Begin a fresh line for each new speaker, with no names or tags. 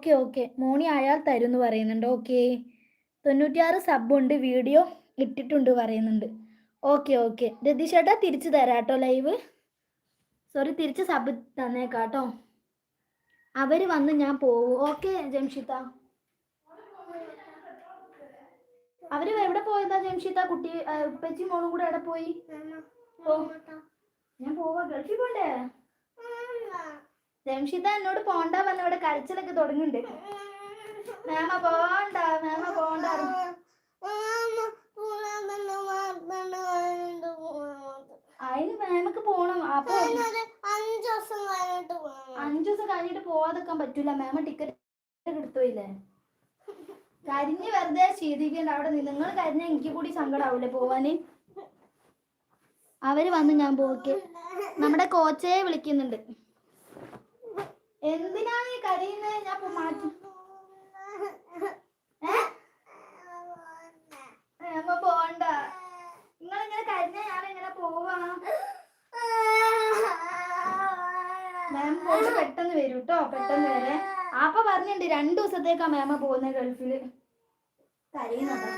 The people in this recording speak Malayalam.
ഓക്കെ ഓക്കെ മോണി അയാൾ തരുമെന്ന് പറയുന്നുണ്ട്. ഓക്കെ 96 സബുണ്ട്, വീഡിയോ ഇട്ടിട്ടുണ്ട് പറയുന്നുണ്ട്. ഓക്കെ ഓക്കെ രതീഷേട്ടാ തിരിച്ചു തരാം കേട്ടോ ലൈവ്. സോറി തിരിച്ച് സബ് തന്നേക്കാട്ടോ. അവർ വന്ന് ഞാൻ പോവും. ഓക്കെ ജംഷിത്ത. അവര് എവിടെ പോയതാ ജംഷിത്ത? കുട്ടി ഉപ്പച്ചി മോളും കൂടെ എവിടെ പോയി? ഞാൻ പോവാ, ഗൾഫിൽ പോണ്ടേ? ജംഷിത്ത എന്നോട് പോണ്ട പറഞ്ഞ ഇവിടെ കരച്ചിലൊക്കെ തുടങ്ങുന്നുണ്ട്. മേമ പോണ്ട, മേമ പോണ്ട. അതിന് മേമക്ക് പോണം. അപ്പൊ 5 ദിവസം കഴിഞ്ഞിട്ട് പോവാതെക്കാൻ പറ്റൂല. മേമ ടിക്കറ്റ് എടുത്തോയില്ലേ? കരിഞ്ഞ് വെറുതെ ശീതിക്കണ്ട അവിടെ നിന്ന്. നിങ്ങൾ കരിഞ്ഞ എനിക്ക് കൂടി സങ്കടാവൂലേ പോവാന്? അവര് വന്ന് ഞാൻ പോക്കെ. നമ്മുടെ കോച്ചയെ വിളിക്കുന്നുണ്ട്. എന്തിനാണ് ഈ കരയുന്നത്? ഞാൻ മാറ്റി പോണ്ട. നിങ്ങളിങ്ങനെ കരഞ്ഞ ഞാനെങ്ങനെ പോവാ? മാം പോയിട്ട് പെട്ടെന്ന് വരൂ കേട്ടോ, പെട്ടെന്ന് വരെ. അപ്പൊ പറഞ്ഞിട്ടുണ്ട് 2 ദിവസത്തേക്കാ മാമ പോകുന്നത് ഗൾഫില്. കരയുന്നതാ.